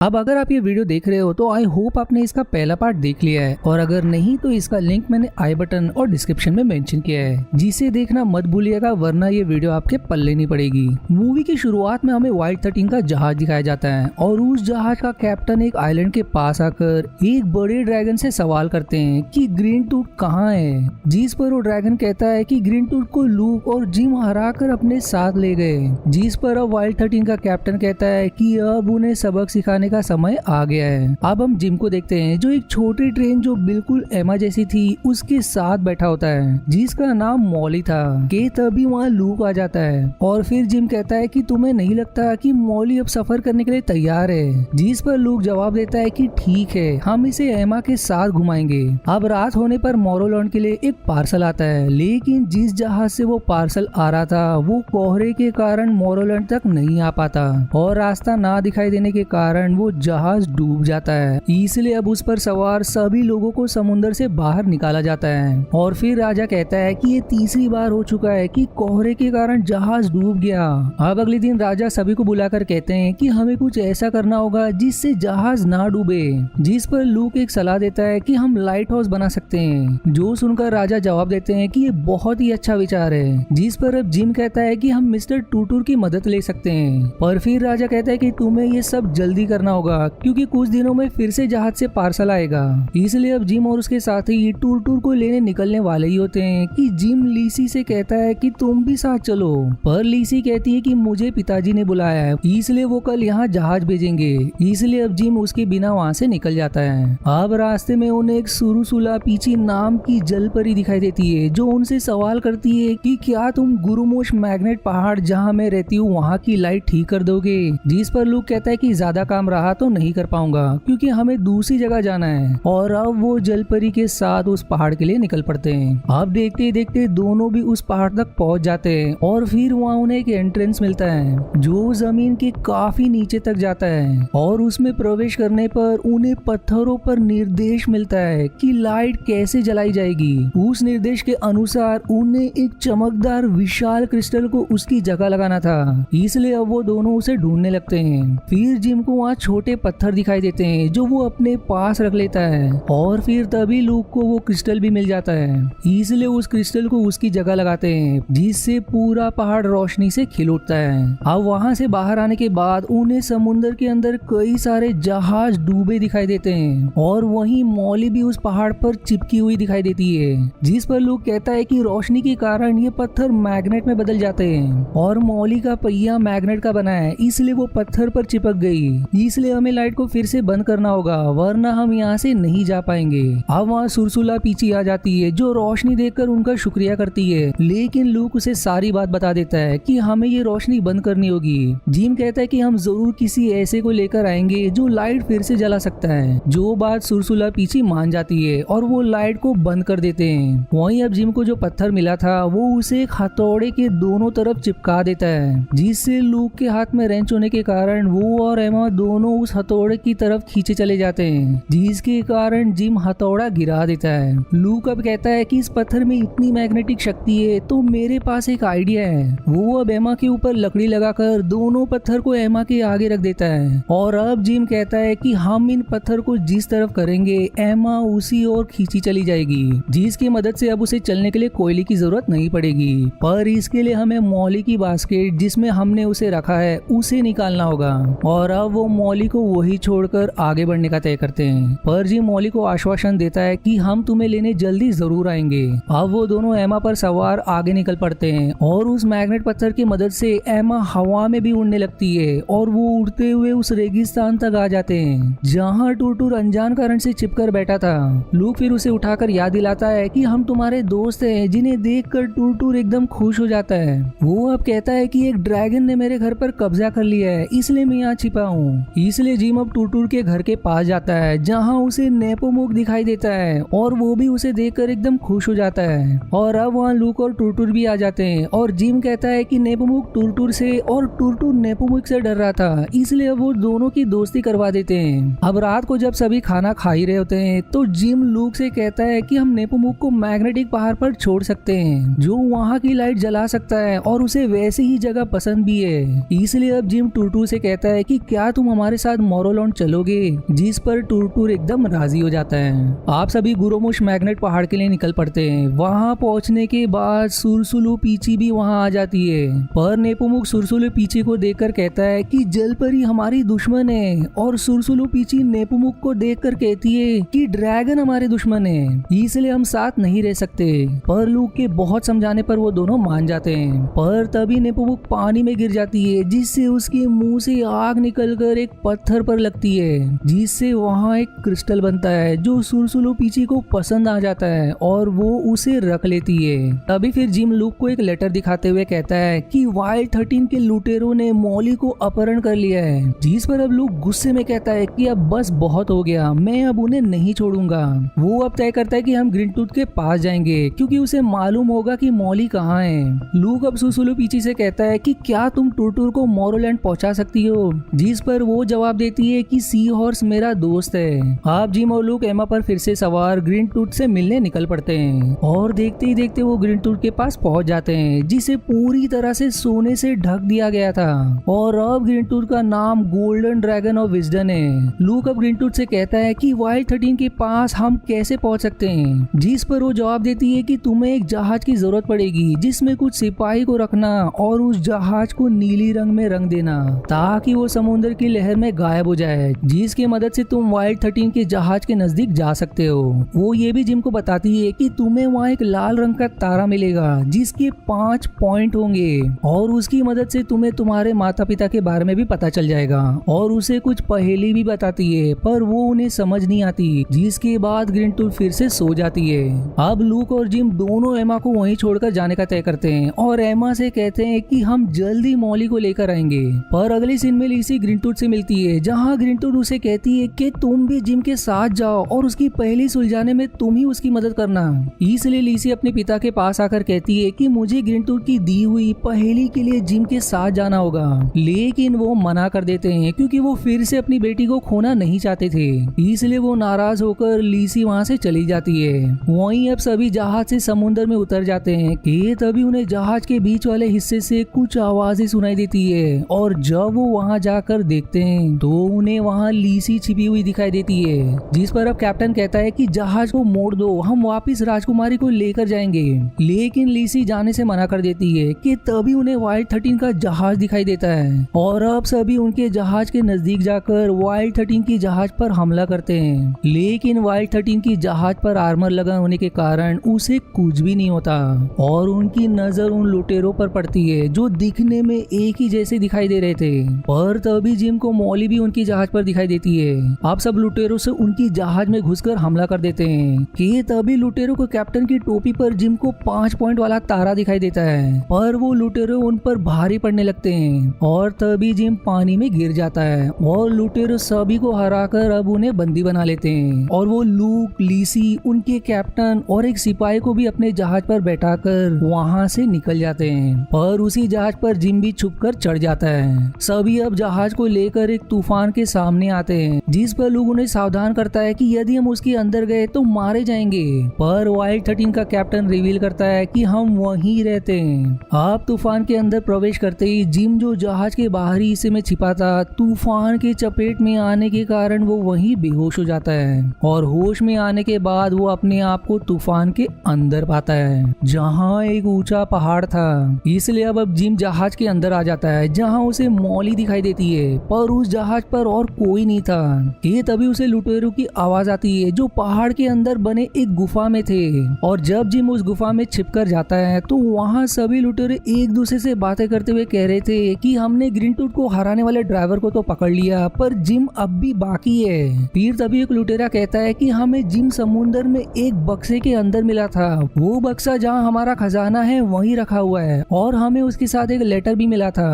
अब अगर आप ये वीडियो देख रहे हो तो आई होप आपने इसका पहला पार्ट देख लिया है, और अगर नहीं तो इसका लिंक मैंने आई बटन और डिस्क्रिप्शन में मेंशन किया है, जिसे देखना मत भूलिएगा, वरना ये वीडियो आपके पल्ले नहीं पड़ेगी। मूवी की शुरुआत में हमें वाइट 13 का जहाज दिखाया जाता है और उस जहाज का कैप्टन एक आइलैंड के पास आकर एक बड़े ड्रैगन से सवाल करते हैं कि ग्रीन टूथ कहाँ है, जिस पर वो ड्रैगन कहता है कि ग्रीन टूथ को लूक और जिम हरा कर अपने साथ ले गए, जिस पर अब वाइट 13 का कैप्टन कहता है कि अब उन्हें सबक सिखाने का समय आ गया है। अब हम जिम को देखते हैं, जो एक छोटी ट्रेन जो बिल्कुल एमा जैसी थी उसके साथ बैठा होता है, जिसका नाम मॉली था। के तभी वहाँ लूक आ जाता है और फिर जिम कहता है कि तुम्हें नहीं लगता कि मॉली अब सफर करने के लिए तैयार है, जिस पर लूक जवाब देता है कि ठीक है, हम इसे एमा के साथ घुमाएंगे। अब रात होने पर मोरोलैंड के लिए एक पार्सल आता है, लेकिन जिस जहाज से वो पार्सल आ रहा था वो कोहरे के कारण मोरोलैंड तक नहीं आ पाता और रास्ता ना दिखाई देने के कारण वो जहाज डूब जाता है। इसलिए अब उस पर सवार सभी लोगों को समुद्र से बाहर निकाला जाता है और फिर राजा कहता है कि ये तीसरी बार हो चुका है कि कोहरे के कारण जहाज डूब गया। अब अगले दिन राजा सभी को बुलाकर कहते हैं कि हमें कुछ ऐसा करना होगा जिससे जहाज ना डूबे, जिस पर लूक एक सलाह देता है कि हम लाइट हाउस बना सकते हैं, जो सुनकर राजा जवाब देते हैं कि ये बहुत ही अच्छा विचार है, जिस पर अब जिम कहता है कि हम मिस्टर टूटूर की मदद ले सकते हैं। पर फिर राजा कहता है कि तुम्हें ये सब जल्दी करना होगा क्योंकि कुछ दिनों में फिर से जहाज से पार्सल आएगा। इसलिए अब जिम और उसके साथी टूटूर को लेने निकलने वाले ही होते हैं कि जिम लीसी से कहता है कि तुम भी साथ चलो, पर लीसी कहती है कि मुझे पिताजी ने बुलाया है, इसलिए वो कल यहाँ जहाज भेजेंगे। इसलिए अब जिम उसके बिना वहाँ से निकल जाता है। अब रास्ते में उन्हें एक सुरुसुला पीछी नाम की जल परी दिखाई देती है, जो उनसे सवाल करती है कि क्या तुम गुरुमोश मैग्नेट पहाड़ जहाँ मैं रहती हूँ वहाँ की लाइट ठीक कर दोगे, जिस पर लूक कहता है कि ज्यादा काम रहा तो नहीं कर पाऊंगा क्योंकि हमें दूसरी जगह जाना है। और अब वो जलपरी के साथ उस पहाड़ के लिए निकल पड़ते हैं। अब देखते देखते दोनों भी उस पहाड़ तक पहुंच जाते हैं और फिर वहाँ उन्हें एक एंट्रेंस मिलता है जो जमीन के काफी नीचे तक जाता है और उसमें प्रवेश करने पर उन्हें पत्थरों पर निर्देश मिलता है कि लाइट कैसे जलाई जाएगी। उस निर्देश के अनुसार उन्हें एक चमकदार विशाल क्रिस्टल को उसकी जगह लगाना था, इसलिए अब वो दोनों उसे ढूंढने लगते हैं। फिर जिम को वहाँ छोटे पत्थर दिखाई देते हैं जो वो अपने पास रख लेता है और फिर तभी लूक को वो क्रिस्टल भी मिल जाता है, इसलिए उस क्रिस्टल को उसकी जगह लगाते हैं, जिससे पूरा पहाड़ रोशनी से खिल उठता है। अब वहाँ से बाहर आने के बाद उन्हें समुद्र के अंदर कई सारे जहाज डूबे दिखाई देते हैं और वहीं मॉली भी उस पहाड़ पर चिपकी हुई दिखाई देती है, जिस पर लूक कहता है कि रोशनी के कारण ये पत्थर मैग्नेट में बदल जाते हैं और मॉली का पहिया मैग्नेट का बना है, इसलिए वो पत्थर पर चिपक गई। इसलिए हमें लाइट को फिर से बंद करना होगा, वरना हम यहाँ से नहीं जा पाएंगे। अब वहाँ सुरसुला पीछे आ जाती है जो रोशनी देखकर उनका शुक्रिया करती है, लेकिन लूक उसे सारी बात बता देता है कि हमें ये रोशनी बंद करनी होगी। जिम कहता है कि हम जरूर किसी ऐसे को लेकर आएंगे जो लाइट फिर से जला सकता है, जो बात सुरसुला पीछे मान जाती है और वो लाइट को बंद कर देते हैं। वहीं अब जिम को जो पत्थर मिला था वो उसे एक हथौड़े के दोनों तरफ चिपका देता है, जिससे लूक के हाथ में रेंच होने के कारण वो और एमा दोनों उस हथौड़े की तरफ खींचे चले जाते हैं, जिसके कारण जिम हथौड़ा गिरा देता है। लूक अब कहता है कि इस पत्थर में इतनी मैग्नेटिक शक्ति है तो मेरे पास एक आइडिया है। वो अब एमा के ऊपर लकड़ी लगाकर दोनों पत्थर को एमा के आगे रख देता है और अब जिम कहता है कि हम इन पत्थर को जिस तरफ करेंगे एमा उसी ओर खींची चली जाएगी, जिसकी मदद से अब उसे चलने के लिए कोयले की जरूरत नहीं पड़ेगी। पर इसके लिए हमें मॉली की बास्केट जिसमें हमने उसे रखा है उसे निकालना होगा और अब वो मॉली को वही छोड़कर आगे बढ़ने का तय करते हैं। पर जिम मॉली को आश्वासन देता है कि हम तुम्हें लेने जल्दी जरूर आएंगे। अब वो दोनों एमा पर सवार आगे निकल पड़ते हैं और उस मैग्नेट पत्थर की मदद से एमा हवा में भी उड़ने लगती है और वो उड़ते हुए उस रेगिस्तान तक आ जाते हैं जहाँ टूटूर अनजान कारण से चिपकर बैठा था। लूक फिर उसे उठाकर याद दिलाता है कि हम तुम्हारे दोस्त हैं, जिन्हें देखकर टूटूर एकदम खुश हो जाता है। वो अब कहता है कि एक ड्रैगन ने मेरे घर पर कब्जा कर लिया है, इसलिए मैं यहाँ छिपा हूँ। इसलिए जिम अब टूटूर के घर के पास जाता है जहाँ उसे नेपोमुक दिखाई देता है और वो भी उसे देखकर एकदम खुश हो जाता है। और अब वहाँ लूक और टूटूर भी आ जाते हैं और जिम कहता है कि नेपोमुक टूटूर से और टूटूर नेपोमुक से डर रहा था, इसलिए अब वो दोनों की दोस्ती करवा देते हैं। अब रात को जब सभी खाना खा ही रहे होते हैं तो जिम लूक से कहता है कि हम नेपोमुक को मैग्नेटिक पहाड़ पर छोड़ सकते हैं, जो वहाँ की लाइट जला सकता है और उसे वैसी ही जगह पसंद भी है। इसलिए अब जिम टूटूर से कहता है कि क्या तुम हमारे हमारे साथ मोरोलैंड चलोगे, जिस पर टूर एकदम राजी हो जाता है। आप सभी गुरोमुश मैग्नेट पहाड़ के लिए निकल पड़ते हैं। वहाँ पहुँचने के बाद सुरसुलू पीची भी वहाँ आ जाती है, पर नेपोमुक सुरसुलू पीची को देखकर कहता है कि जलपरी हमारी दुश्मन है, और सुरसुलू पीची नेपोमुक को देखकर कहती है कि ड्रैगन हमारे दुश्मन है, इसलिए हम साथ नहीं रह सकते। पर लूक के बहुत समझाने पर वो दोनों मान जाते हैं। पर तभी नेपोमुक पानी में गिर जाती है, जिससे उसके मुंह से आग निकलकर एक पत्थर पर लगती है, जिससे वहाँ एक क्रिस्टल बनता है जो सुरसुलू पीची को पसंद आ जाता है और वो उसे रख लेती है। तभी फिर जिम लूक को एक लेटर दिखाते हुए कहता है कि वाइल्ड 13 के लुटेरों ने मॉली को अपहरण कर लिया है, जिस पर अब लूक गुस्से में कहता है कि अब बस बहुत हो गया, मैं अब उन्हें नहीं छोड़ूंगा। वो अब तय करता है कि हम ग्रिंटूथ के पास जाएंगे, क्योंकि उसे मालूम होगा कि मॉली कहाँ है। लूक अब सुरसुलू पीची से कहता है कि क्या तुम टूर को मोरोलैंड पहुंचा सकती हो, जिस पर वो जवाब देती है कि सी हॉर्स मेरा दोस्त है। आप जिम और लूक एमा पर फिर से सवार ग्रिंटूथ से मिलने निकल पड़ते हैं, और देखते ही देखते वो ग्रिंटूथ के पास पहुंच जाते हैं, जिसे पूरी तरह से सोने से ढक दिया गया था, और अब ग्रिंटूथ का नाम गोल्डन ड्रैगन ऑफ विजडम है। लूक अब ग्रिंटूथ से कहता है कि वाइल्ड 13 के पास हम कैसे पहुंच सकते हैं, जिस पर वो जवाब देती है कि तुम्हें एक जहाज की जरूरत पड़ेगी, जिसमें कुछ सिपाही को रखना और उस जहाज को नीली रंग में रंग देना, ताकि वो समुद्र की लहर में गायब हो जाए, जिसकी मदद से तुम वाइल्ड 13 के जहाज के नजदीक जा सकते हो। वो ये भी जिम को बताती है कि तुम्हें वहाँ एक लाल रंग का तारा मिलेगा, जिसके 5 पॉइंट होंगे, और उसकी मदद से तुम्हें तुम्हारे माता पिता के बारे में भी पता चल जाएगा, और उसे कुछ पहेली भी बताती है, पर वो उन्हें समझ नहीं आती, जिसके बाद ग्रिंटूथ फिर से सो जाती है। अब लूक और जिम दोनों एमा को वहीं छोड़कर जाने का तय करते हैं, और एमा से कहते हैं कि हम जल्दी मॉली को लेकर आएंगे। पर अगले सीन में लीसी ग्रिंटूथ से मिलती है, जहाँ ग्रिंटूथ उसे कहती है कि तुम भी जिम के साथ जाओ और उसकी पहेली सुलझाने में तुम ही उसकी मदद करना। इसलिए लीसी अपने पिता के पास आकर कहती है कि मुझे ग्रिंटूथ की दी हुई पहेली के लिए जिम के साथ जाना होगा, लेकिन वो मना कर देते हैं, क्योंकि वो फिर से अपनी बेटी को खोना नहीं चाहते थे। इसलिए वो नाराज होकर लीसी वहाँ से चली जाती है। वहीं अब सभी जहाज से समुद्र में उतर जाते हैं कि तभी उन्हें जहाज के बीच वाले हिस्से से कुछ आवाजें सुनाई देती है, और जब वो वहाँ जाकर देखते हैं तो उन्हें वहाँ लीसी छिपी हुई दिखाई देती है, जिस पर अब कैप्टन कहता है कि जहाज को मोड़ दो, हम वापिस राजकुमारी को लेकर जाएंगे। लेकिन लीसी जाने से मना कर देती है कि तभी उन्हें वाइल्ड 13 का जहाज दिखाई देता है, और अब सभी उनके जहाज के नजदीक जाकर वाइल्ड 13 की जहाज पर हमला करते हैं। लेकिन वाइल्ड 13 की जहाज पर आर्मर लगा होने के कारण उसे कुछ भी नहीं होता, और उनकी नजर उन लुटेरों पर पड़ती है जो दिखने में एक ही जैसे दिखाई दे रहे थे। पर तभी जिम को मॉली भी उनकी जहाज पर दिखाई देती है। अब सब लुटेरों से उनकी जहाज में घुसकर हमला कर देते हैं कि तभी लुटेरों को कैप्टन की टोपी पर जिम को 5 पॉइंट वाला तारा दिखाई देता है, पर वो लुटेरों उन पर भारी पड़ने लगते हैं, और तभी जिम पानी में गिर जाता है, और लुटेरों सभी को हराकर अब उन्हें बंदी बना लेते हैं, और वो लूक, लीसी, उनके कैप्टन और एक सिपाही को भी अपने जहाज पर बैठाकर वहाँ से निकल जाते हैं। पर उसी जहाज पर जिम भी छुपकर चढ़ जाता है। सभी अब जहाज को लेकर एक तूफान के सामने आते हैं, जिस पर लोग उन्हें सावधान करता है कि यदि हम उसके अंदर गए तो मारे जाएंगे। पर वाइल्ड 13 का कैप्टन रिवील करता है कि हम वहीं रहते हैं। आप तूफान के अंदर प्रवेश करते ही जिम, जो जहाज के बाहरी हिस्से में छिपा था, तूफान के चपेट में आने के कारण वो वहीं बेहोश हो जाता है, और होश में आने के बाद वो अपने आप को तूफान के अंदर पाता है, जहाँ एक ऊंचा पहाड़ था। इसलिए अब जिम जहाज के अंदर आ जाता है, जहाँ उसे मॉली दिखाई देती है, पर उस जहाज पर और कोई नहीं था। कि तभी उसे लुटेरों की आवाज आती है, जो पहाड़ के अंदर बने एक गुफा में थे, और जब जिम उस गुफा में छिपकर जाता है तो वहाँ सभी लुटेरे एक दूसरे से बातें करते हुए कह रहे थे कि हमने ग्रिंटूथ को हराने वाले ड्राइवर को तो पकड़ लिया, पर जिम अब भी बाकी है। फिर तभी एक लुटेरा कहता है कि हमें जिम समुद्र में एक बक्से के अंदर मिला था, वो बक्सा जहाँ हमारा खजाना है वहीं रखा हुआ है, और हमें उसके साथ एक लेटर भी मिला था।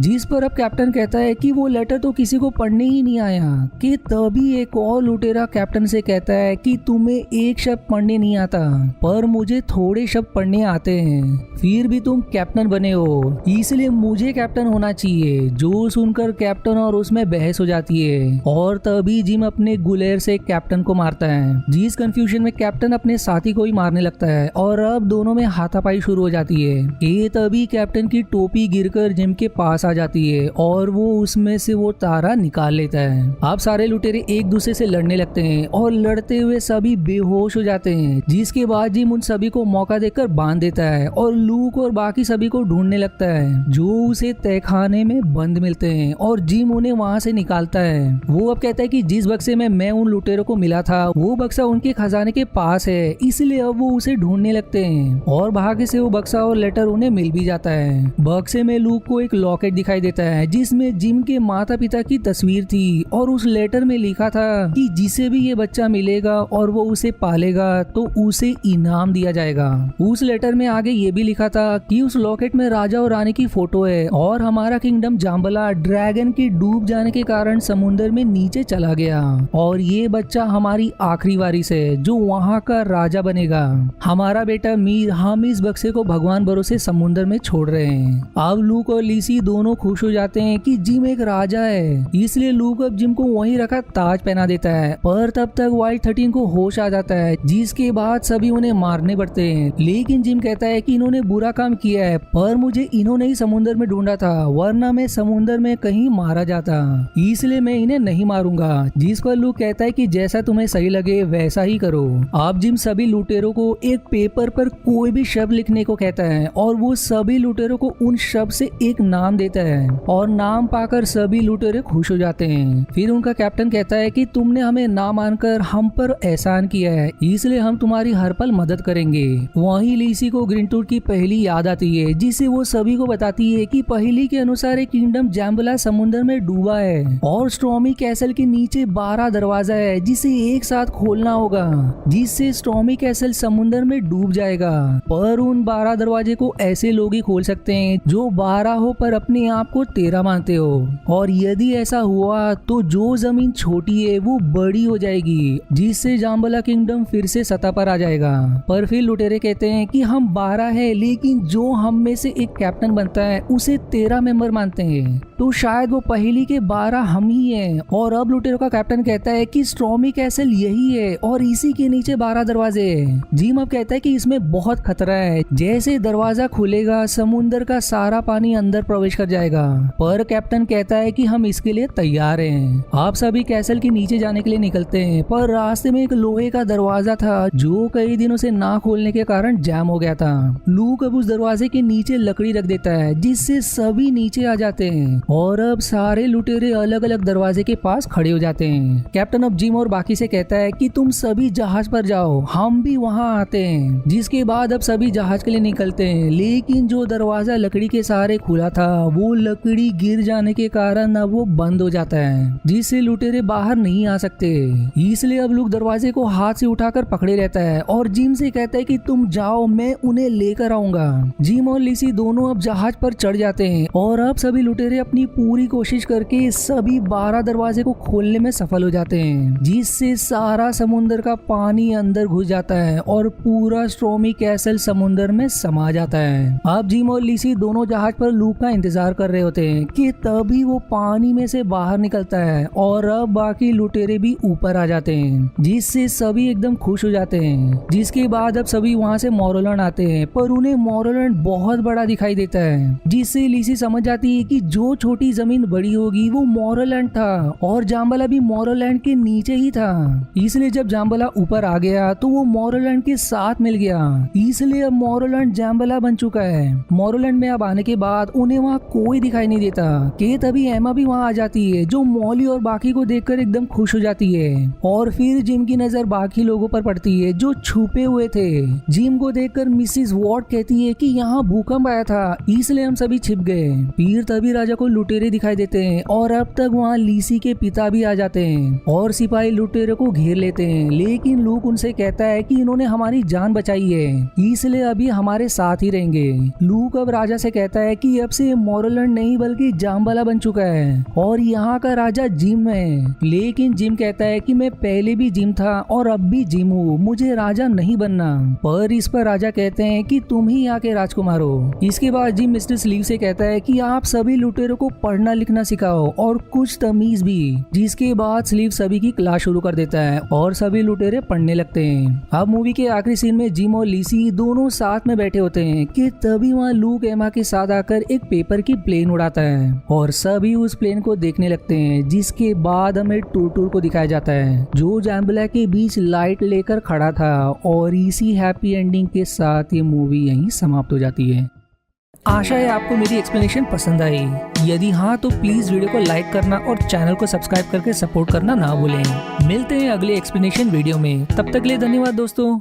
जिस पर अब कैप्टन कहता है कि वो लेटर तो किसी को पढ़ने ही नहीं आया। कि तभी एक और लुटेरा कैप्टन से कहता है कि तुम्हें एक शब्द पढ़ने नहीं आता, पर मुझे थोड़े शब्द पढ़ने आते हैं, फिर भी तुम कैप्टन बने हो, इसलिए मुझे कैप्टन होना चाहिए। जो सुनकर कैप्टन और उसमें बहस हो जाती है, और तभी जिम अपने गुलेर से कैप्टन को मारता है, जिस कंफ्यूजन में कैप्टन अपने साथी को ही मारने लगता है, और अब दोनों में हाथापाई शुरू हो जाती है। कि तभी कैप्टन की टोपी गिरकर जिम के पास आ जाती है, और वो उसमें से वो तारा निकाल लेता है। अब सारे लुटेरे एक दूसरे से लड़ने लगते हैं और लड़ते हुए सभी बेहोश हो जाते हैं, जिसके बाद जिम उन सभी को मौका देकर बांध देता है और लूक और बाकी सभी को ढूंढने लगता है, जो उसे तहखाने में बंद मिलते हैं और जिम उन्हें वहां से निकालता है। वो अब कहता है कि जिस बक्से में मैं उन लुटेरों को मिला था वो बक्सा उनके खजाने के पास है, इसलिए अब वो उसे ढूंढने लगते हैं और भाग्य से वो बक्सा और लेटर उन्हें मिल भी जाता है। बक्से में लूक को एक लॉकेट दिखाई देता है जिसमें जिम के माता पिता की तस्वीर थी और उस लेटर में लिखा था कि जिसे भी ये बच्चा मिलेगा और वो उसे पालेगा तो उसे इनाम दिया जाएगा। उस लेटर में आगे ये भी लिखा था कि उस लॉकेट में राजा और रानी की फोटो है और हमारा किंगडम जाम्बला ड्रैगन के डूब जाने के कारण समुद्र में नीचे चला गया और ये बच्चा हमारी आखिरी वारिस है जो वहाँ का राजा बनेगा। हमारा बेटा मीर हम इस बक्से को भगवान भरोसे समुद्र में छोड़ रहे हैं। अब लूक और लीसी दोनों खुश हो जाते हैं कि जिम एक राजा है, इसलिए लूक अब जिम को वहीं रखा ताज पहना देता है। पर तब तक वाइट 13 को होश आ जाता है, जिसके बाद सभी उन्हें मारने पड़ते हैं। लेकिन जिम कहता है कि इन्होंने बुरा काम किया है, पर मुझे इन्होंने ही समुद्र में ढूंढा था, वरना मैं समुद्र में कहीं मारा जाता, इसलिए मैं इन्हें नहीं मारूंगा। जिस पर लूक कहता है कि जैसा तुम्हें सही लगे वैसा ही करो। अब जिम सभी लुटेरों को एक पेपर पर कोई भी शब्द लिखने को कहता है और वो सभी लुटेरों को उन शब्द से एक नाम देता है और नाम पाकर सभी लुटेरे खुश हो जाते हैं। फिर उनका कैप्टन कहता है कि तुमने हमें ना मानकर हम पर एहसान किया है, इसलिए हम तुम्हारी हर पल मदद करेंगे। वहीं लीसी को ग्रीनटूट की पहेली याद आती है, जिसे वो सभी को बताती है कि पहेली के अनुसार एक किंगडम जाम्बला समुद्र में डूबा है और स्टॉर्मी कैसल के नीचे 12 दरवाजा है जिसे एक साथ खोलना होगा, जिससे स्टॉर्मी कैसल समुद्र में डूब जाएगा। पर उन 12 दरवाजे को ऐसे लोग ही खोल सकते हैं जो 12 हो पर अपने आप को 13 मानते हो, और यदि ऐसा हुआ तो जो जमीन छोटी है वो बड़ी हो जाएगी, जिससे जाम्बला किंगडम फिर से सत्ता पर आ जाएगा। पर फिर लुटेरे कहते हैं कि हम 12 है, लेकिन जो हम में से एक कैप्टन बनता है उसे 13 मेंबर मानते हैं, तो शायद वो पहेली के 12 हम ही हैं। और अब लुटेरों का कैप्टन कहता है कि स्टॉर्मी कैसल यही है और इसी के नीचे 12 दरवाजे हैं। जिम अब कहता है कि इसमें बहुत खतरा है, जैसे दरवाजा खुलेगा समुद्र का सारा पानी अंदर प्रवेश कर जाएगा। पर कैप्टन कहता है कि हम इसके लिए तैयार हैं। आप सभी कैसल के नीचे जाने के लिए निकलते हैं, पर रास्ते में एक लोहे का दरवाजा था जो कई दिनों से ना खोलने के कारण जैम हो गया था। लूक अब उस दरवाजे के नीचे लकड़ी रख देता है, जिससे सभी नीचे आ जाते हैं और अब सारे लुटेरे अलग अलग दरवाजे के पास खड़े हो जाते हैं। कैप्टन अब जिम और बाकी से कहता है कि तुम सभी जहाज पर जाओ, हम भी वहां आते हैं। जिसके बाद अब सभी जहाज के लिए निकलते हैं, लेकिन जो दरवाजा लकड़ी के सहारे खुला था वो लकड़ी गिर जाने के कारण अब वो बंद हो जाता है, जिससे लुटेरे बाहर नहीं आ सकते। इसलिए अब लूक दरवाजे को हाथ से उठाकर पकड़े रहता है और जिम से कहता है कि तुम जाओ, मैं उन्हें लेकर आऊंगा। जिम और लिसी दोनों अब जहाज पर चढ़ जाते हैं और अब सभी लुटेरे अपनी पूरी कोशिश करके सभी 12 दरवाजे को खोलने में सफल हो जाते हैं, जिससे सारा समुद्र का पानी अंदर घुस जाता है और पूरा स्टॉर्मी कैसल समुद्र में समा जाता है। अब जिम और लिसी दोनों जहाज पर लूक का इंतजार कर रहे होते हैं कि तभी वो पानी में से बाहर निकलता है और अब बाकी लुटेरे भी ऊपर आ जाते हैं, जिससे सभी एकदम खुश हो जाते हैं। जिसके बाद अब सभी वहाँ से मोरोलैंड आते हैं, पर उन्हें मोरोलैंड बहुत बड़ा दिखाई देता है, जिससे लिसी समझ जाती है कि जो छोटी जमीन बड़ी होगी वो मोरोलैंड था और जाम्बला भी मोरोलैंड के नीचे ही था। इसलिए जब जाम्बला ऊपर आ गया तो वो मोरोलैंड के साथ मिल गया, इसलिए अब मोरोलैंड जाम्बला बन चुका है। मोरोलैंड में अब आने के बाद उन्हें वहाँ कोई दिखाई नहीं देता कि तभी एमा भी वहाँ आ जाती है, जो मॉली और बाकी को देखकर एकदम खुश हो जाती है। और फिर जिम की नजर बाकी लोगों पर पड़ती है जो छुपे हुए थे। जिम को देखकर मिसिस वॉर्ड कहती है कि यहाँ भूकंप आया था, इसलिए हम सभी छिप गए। फिर तभी राजा को लुटेरे दिखाई देते हैं और अब तक वहाँ लीसी के पिता भी आ जाते हैं और सिपाही लुटेरे को घेर लेते हैं, लेकिन लूक उनसे कहता है कि इन्होंने हमारी जान बचाई है, इसलिए अभी हमारे साथ ही रहेंगे। लूक अब राजा से कहता है कि अब से मोरोलैंड नहीं बल्कि जाम्बला बन चुका है और यहाँ का राजा जिम है। लेकिन जिम कहता है कि मैं पहले भी जिम था और अब भी जिम हूँ, मुझे राजा नहीं बनना। पर इस पर राजा कहते हैं कि तुम ही आके राजकुमार हो। इसके बाद जिम मिस्टर स्लीव से कहता है कि आप सभी लुटेरों को पढ़ना लिखना सिखाओ और कुछ तमीज भी। जिसके बाद स्लीव सभी की क्लास शुरू कर देता है और सभी लुटेरे पढ़ने लगते हैं। अब मूवी के आखिरी सीन में जिम और लिसी दोनों साथ में बैठे होते हैं कि तभी वहाँ लूक एमा के साथ आकर एक पेपर की प्लेन उड़ाता है और सभी उस प्लेन प्लेन को देखने लगते हैं, जिसके बाद हमें टूर को दिखाया जाता है जो जैम्बुला के बीच लाइट लेकर खड़ा था। और इसी हैप्पी एंडिंग के साथ ये मूवी यहीं समाप्त हो जाती है। आशा है आपको मेरी एक्सप्लेनेशन पसंद आई। यदि हाँ तो प्लीज वीडियो को लाइक करना और चैनल को सब्सक्राइब करके सपोर्ट करना ना भूलें। मिलते हैं अगले एक्सप्लेनेशन वीडियो में, तब तक के लिए धन्यवाद दोस्तों।